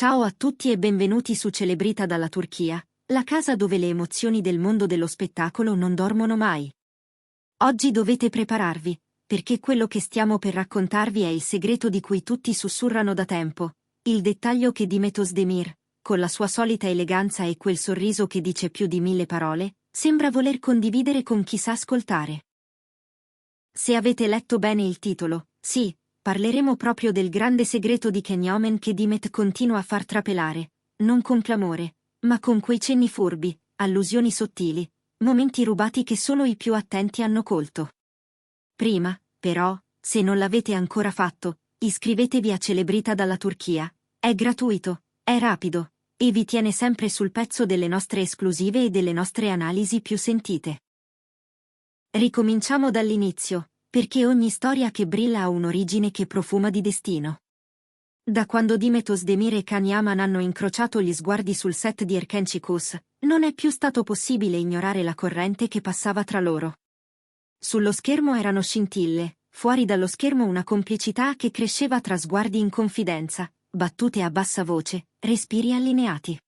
Ciao a tutti e benvenuti su Celebrita dalla Turchia, la casa dove le emozioni del mondo dello spettacolo non dormono mai. Oggi dovete prepararvi, perché quello che stiamo per raccontarvi è il segreto di cui tutti sussurrano da tempo, il dettaglio che Demet Özdemir, con la sua solita eleganza e quel sorriso che dice più di 1000 parole, sembra voler condividere con chi sa ascoltare. Se avete letto bene il titolo, sì, parleremo proprio del grande segreto di Kenyomen che Demet continua a far trapelare, non con clamore, ma con quei cenni furbi, allusioni sottili, momenti rubati che solo i più attenti hanno colto. Prima, però, se non l'avete ancora fatto, iscrivetevi a Celebrita dalla Turchia, è gratuito, è rapido, e vi tiene sempre sul pezzo delle nostre esclusive e delle nostre analisi più sentite. Ricominciamo dall'inizio, perché ogni storia che brilla ha un'origine che profuma di destino. Da quando Demet Özdemir e Can Yaman hanno incrociato gli sguardi sul set di Erken Çikus, non è più stato possibile ignorare la corrente che passava tra loro. Sullo schermo erano scintille, fuori dallo schermo una complicità che cresceva tra sguardi in confidenza, battute a bassa voce, respiri allineati.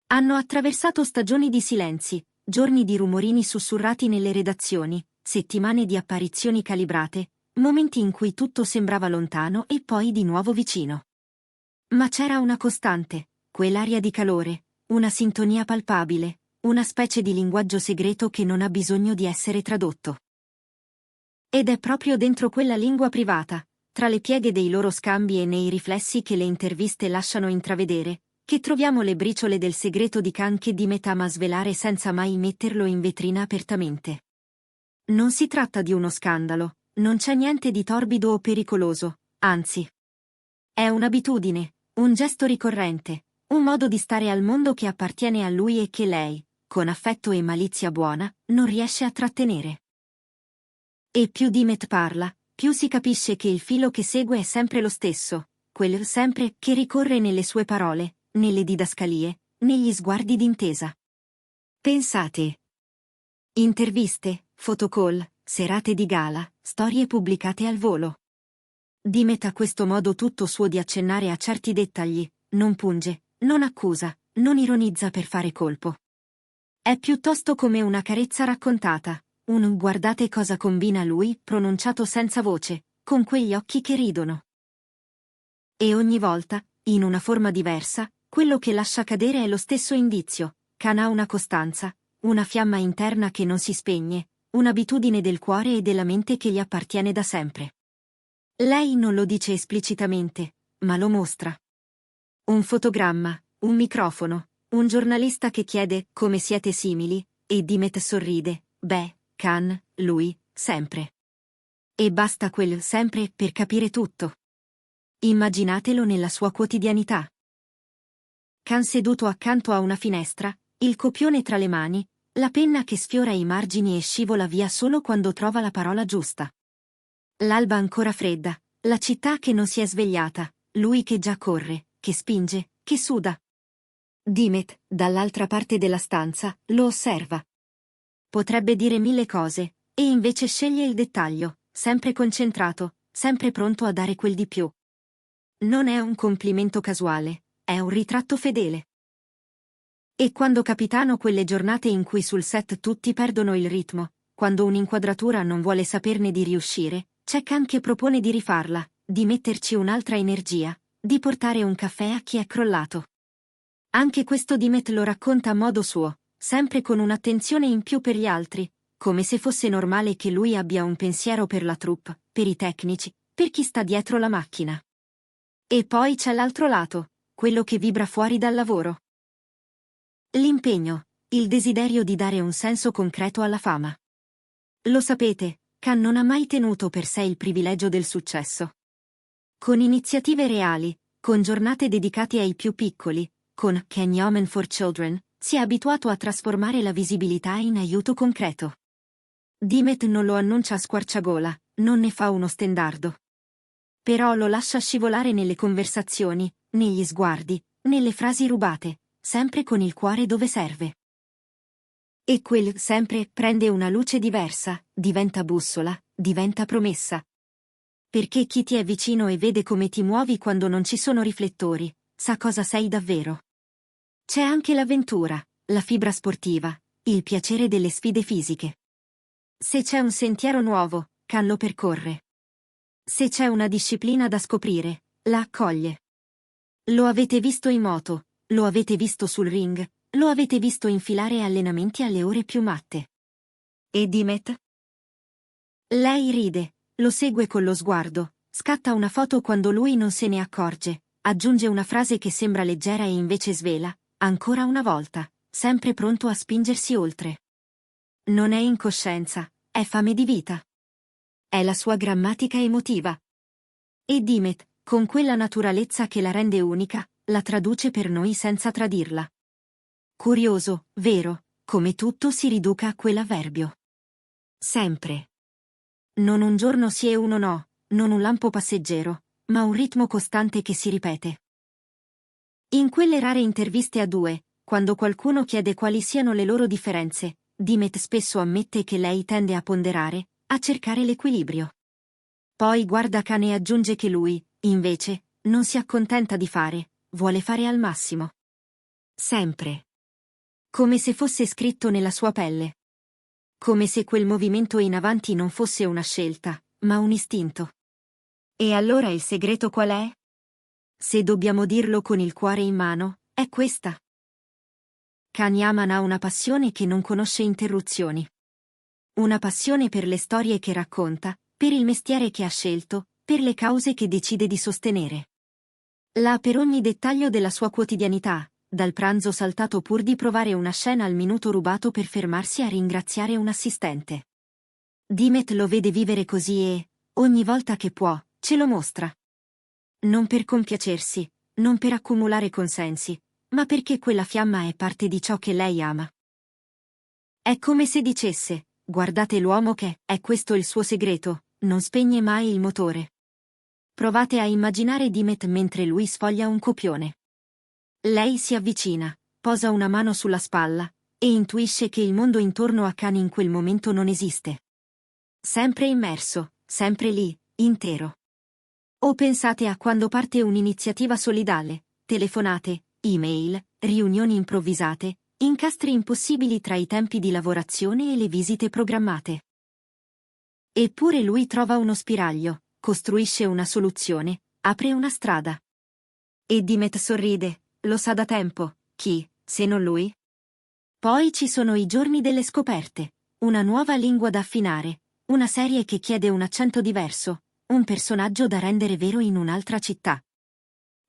Hanno attraversato stagioni di silenzi, giorni di rumorini sussurrati nelle redazioni, settimane di apparizioni calibrate, momenti in cui tutto sembrava lontano e poi di nuovo vicino. Ma c'era una costante, quell'aria di calore, una sintonia palpabile, una specie di linguaggio segreto che non ha bisogno di essere tradotto. Ed è proprio dentro quella lingua privata, tra le pieghe dei loro scambi e nei riflessi che le interviste lasciano intravedere, che troviamo le briciole del segreto di Can che Demet ama svelare senza mai metterlo in vetrina apertamente. Non si tratta di uno scandalo, non c'è niente di torbido o pericoloso, anzi. È un'abitudine, un gesto ricorrente, un modo di stare al mondo che appartiene a lui e che lei, con affetto e malizia buona, non riesce a trattenere. E più Demet parla, più si capisce che il filo che segue è sempre lo stesso, quel sempre che ricorre nelle sue parole, nelle didascalie, negli sguardi d'intesa. Pensate. Interviste, fotocall, serate di gala, storie pubblicate al volo. Demet ha questo modo tutto suo di accennare a certi dettagli, non punge, non accusa, non ironizza per fare colpo. È piuttosto come una carezza raccontata, un guardate cosa combina lui pronunciato senza voce, con quegli occhi che ridono. E ogni volta, in una forma diversa, quello che lascia cadere è lo stesso indizio, Can ha una costanza, una fiamma interna che non si spegne, un'abitudine del cuore e della mente che gli appartiene da sempre. Lei non lo dice esplicitamente, ma lo mostra. Un fotogramma, un microfono, un giornalista che chiede come siete simili, e Demet sorride, beh, Can, lui, sempre. E basta quel sempre per capire tutto. Immaginatelo nella sua quotidianità. Can seduto accanto a una finestra, il copione tra le mani, la penna che sfiora i margini e scivola via solo quando trova la parola giusta. L'alba ancora fredda, la città che non si è svegliata, lui che già corre, che spinge, che suda. Demet, dall'altra parte della stanza, lo osserva. Potrebbe dire 1000 cose, e invece sceglie il dettaglio, sempre concentrato, sempre pronto a dare quel di più. Non è un complimento casuale, è un ritratto fedele. E quando capitano quelle giornate in cui sul set tutti perdono il ritmo, quando un'inquadratura non vuole saperne di riuscire, c'è Can che propone di rifarla, di metterci un'altra energia, di portare un caffè a chi è crollato. Anche questo Demet lo racconta a modo suo, sempre con un'attenzione in più per gli altri, come se fosse normale che lui abbia un pensiero per la troupe, per i tecnici, per chi sta dietro la macchina. E poi c'è l'altro lato, quello che vibra fuori dal lavoro. L'impegno, il desiderio di dare un senso concreto alla fama. Lo sapete, Can non ha mai tenuto per sé il privilegio del successo. Con iniziative reali, con giornate dedicate ai più piccoli, con Kenyomen for Children, si è abituato a trasformare la visibilità in aiuto concreto. Demet non lo annuncia a squarciagola, non ne fa uno stendardo. Però lo lascia scivolare nelle conversazioni, negli sguardi, nelle frasi rubate, sempre con il cuore dove serve. E quel sempre prende una luce diversa, diventa bussola, diventa promessa. Perché chi ti è vicino e vede come ti muovi quando non ci sono riflettori, sa cosa sei davvero. C'è anche l'avventura, la fibra sportiva, il piacere delle sfide fisiche. Se c'è un sentiero nuovo, Khan lo percorre. Se c'è una disciplina da scoprire, la accoglie. Lo avete visto in moto, lo avete visto sul ring, lo avete visto infilare allenamenti alle ore più matte. E Dimet? Lei ride, lo segue con lo sguardo, scatta una foto quando lui non se ne accorge, aggiunge una frase che sembra leggera e invece svela, ancora una volta, sempre pronto a spingersi oltre. Non è incoscienza, è fame di vita. È la sua grammatica emotiva. E Dimet, con quella naturalezza che la rende unica, la traduce per noi senza tradirla. Curioso, vero, come tutto si riduca a quell'avverbio. Sempre. Non un giorno sì e uno no, non un lampo passeggero, ma un ritmo costante che si ripete. In quelle rare interviste a due, quando qualcuno chiede quali siano le loro differenze, Dimet spesso ammette che lei tende a ponderare, a cercare l'equilibrio. Poi guarda Khan e aggiunge che lui, invece, non si accontenta di fare, vuole fare al massimo. Sempre. Come se fosse scritto nella sua pelle. Come se quel movimento in avanti non fosse una scelta, ma un istinto. E allora il segreto qual è? Se dobbiamo dirlo con il cuore in mano, è questa. Khan Yaman ha una passione che non conosce interruzioni. Una passione per le storie che racconta, per il mestiere che ha scelto, per le cause che decide di sostenere. L'ha per ogni dettaglio della sua quotidianità, dal pranzo saltato pur di provare una scena al minuto rubato per fermarsi a ringraziare un assistente. Dimet lo vede vivere così e, ogni volta che può, ce lo mostra. Non per compiacersi, non per accumulare consensi, ma perché quella fiamma è parte di ciò che lei ama. È come se dicesse, guardate l'uomo che, è questo il suo segreto, non spegne mai il motore. Provate a immaginare Dimet mentre lui sfoglia un copione. Lei si avvicina, posa una mano sulla spalla, e intuisce che il mondo intorno a Khan in quel momento non esiste. Sempre immerso, sempre lì, intero. O pensate a quando parte un'iniziativa solidale, telefonate, email, riunioni improvvisate, incastri impossibili tra i tempi di lavorazione e le visite programmate. Eppure lui trova uno spiraglio, costruisce una soluzione, apre una strada. E Dimet sorride, lo sa da tempo, chi, se non lui? Poi ci sono i giorni delle scoperte, una nuova lingua da affinare, una serie che chiede un accento diverso, un personaggio da rendere vero in un'altra città.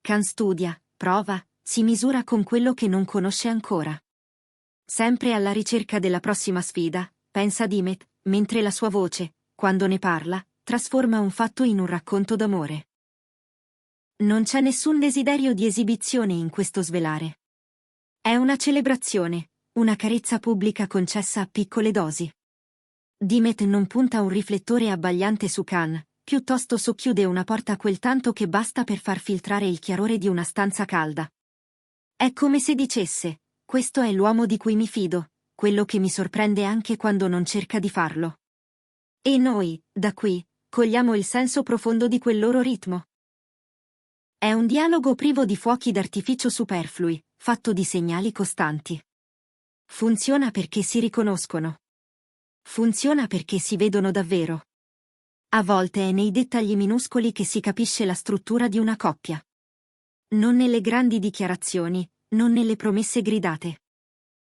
Khan studia, prova, si misura con quello che non conosce ancora. Sempre alla ricerca della prossima sfida, pensa Dimet, mentre la sua voce, quando ne parla, trasforma un fatto in un racconto d'amore. Non c'è nessun desiderio di esibizione in questo svelare. È una celebrazione, una carezza pubblica concessa a piccole dosi. Dimet non punta un riflettore abbagliante su Khan, piuttosto socchiude una porta quel tanto che basta per far filtrare il chiarore di una stanza calda. È come se dicesse, questo è l'uomo di cui mi fido, quello che mi sorprende anche quando non cerca di farlo. E noi, da qui, cogliamo il senso profondo di quel loro ritmo. È un dialogo privo di fuochi d'artificio superflui, fatto di segnali costanti. Funziona perché si riconoscono. Funziona perché si vedono davvero. A volte è nei dettagli minuscoli che si capisce la struttura di una coppia. Non nelle grandi dichiarazioni, non nelle promesse gridate.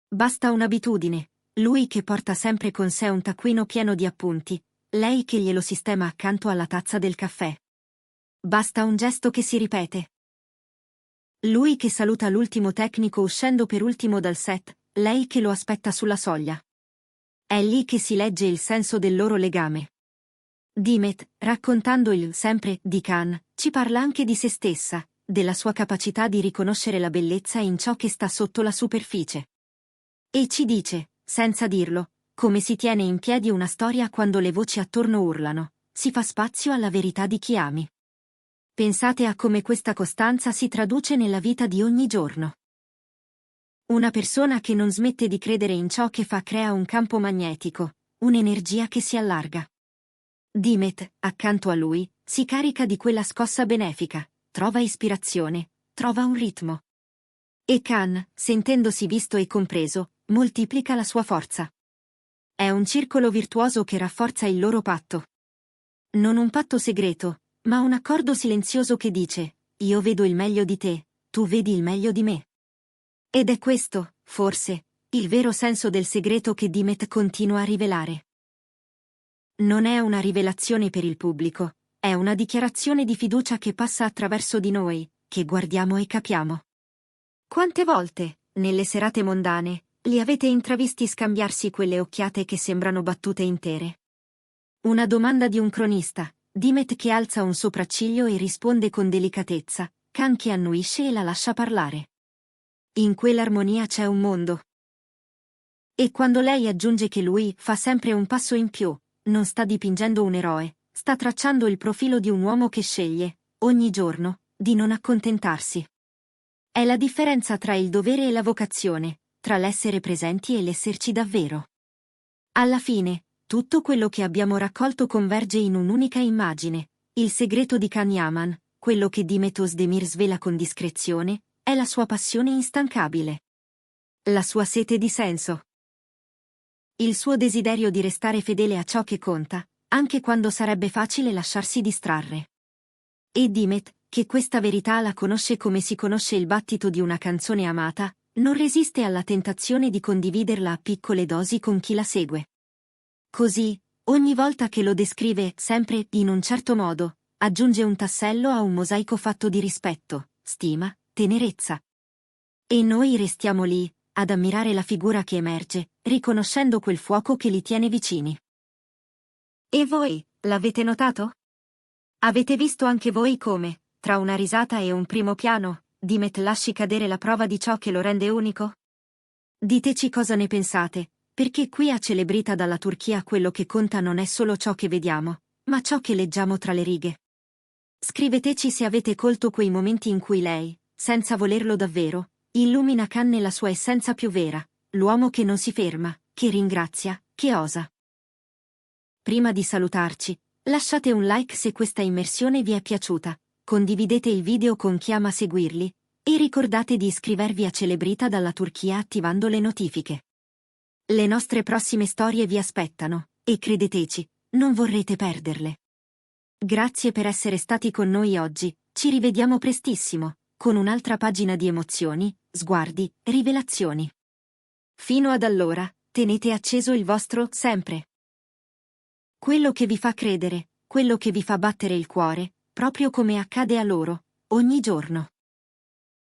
Basta un'abitudine, lui che porta sempre con sé un taccuino pieno di appunti, lei che glielo sistema accanto alla tazza del caffè. Basta un gesto che si ripete. Lui che saluta l'ultimo tecnico uscendo per ultimo dal set, lei che lo aspetta sulla soglia. È lì che si legge il senso del loro legame. Dimet, raccontando il sempre di Khan, ci parla anche di se stessa, della sua capacità di riconoscere la bellezza in ciò che sta sotto la superficie. E ci dice, senza dirlo, come si tiene in piedi una storia quando le voci attorno urlano, si fa spazio alla verità di chi ami. Pensate a come questa costanza si traduce nella vita di ogni giorno. Una persona che non smette di credere in ciò che fa crea un campo magnetico, un'energia che si allarga. Dimet, accanto a lui, si carica di quella scossa benefica, trova ispirazione, trova un ritmo. E Khan, sentendosi visto e compreso, moltiplica la sua forza. È un circolo virtuoso che rafforza il loro patto. Non un patto segreto, ma un accordo silenzioso che dice: io vedo il meglio di te, tu vedi il meglio di me. Ed è questo, forse, il vero senso del segreto che Dimet continua a rivelare. Non è una rivelazione per il pubblico, è una dichiarazione di fiducia che passa attraverso di noi, che guardiamo e capiamo. Quante volte, nelle serate mondane, li avete intravisti scambiarsi quelle occhiate che sembrano battute intere? Una domanda di un cronista, Dimet che alza un sopracciglio e risponde con delicatezza, Khan che annuisce e la lascia parlare. In quell'armonia c'è un mondo. E quando lei aggiunge che lui fa sempre un passo in più, non sta dipingendo un eroe, sta tracciando il profilo di un uomo che sceglie, ogni giorno, di non accontentarsi. È la differenza tra il dovere e la vocazione, tra l'essere presenti e l'esserci davvero. Alla fine, tutto quello che abbiamo raccolto converge in un'unica immagine, il segreto di Khan Yaman, quello che Dimet Özdemir svela con discrezione, è la sua passione instancabile. La sua sete di senso. Il suo desiderio di restare fedele a ciò che conta, anche quando sarebbe facile lasciarsi distrarre. E Dimet, che questa verità la conosce come si conosce il battito di una canzone amata, non resiste alla tentazione di condividerla a piccole dosi con chi la segue. Così, ogni volta che lo descrive, sempre in un certo modo, aggiunge un tassello a un mosaico fatto di rispetto, stima, tenerezza. E noi restiamo lì, ad ammirare la figura che emerge, riconoscendo quel fuoco che li tiene vicini. E voi, l'avete notato? Avete visto anche voi come, tra una risata e un primo piano, Dimet lasci cadere la prova di ciò che lo rende unico? Diteci cosa ne pensate, perché qui a Celebrita dalla Turchia quello che conta non è solo ciò che vediamo, ma ciò che leggiamo tra le righe. Scriveteci se avete colto quei momenti in cui lei, senza volerlo davvero, illumina Khan nella sua essenza più vera, l'uomo che non si ferma, che ringrazia, che osa. Prima di salutarci, lasciate un like se questa immersione vi è piaciuta, condividete il video con chi ama seguirli, e ricordate di iscrivervi a Celebrita dalla Turchia attivando le notifiche. Le nostre prossime storie vi aspettano, e credeteci, non vorrete perderle. Grazie per essere stati con noi oggi, ci rivediamo prestissimo, con un'altra pagina di emozioni, sguardi, rivelazioni. Fino ad allora, tenete acceso il vostro sempre. Quello che vi fa credere, quello che vi fa battere il cuore, proprio come accade a loro, ogni giorno.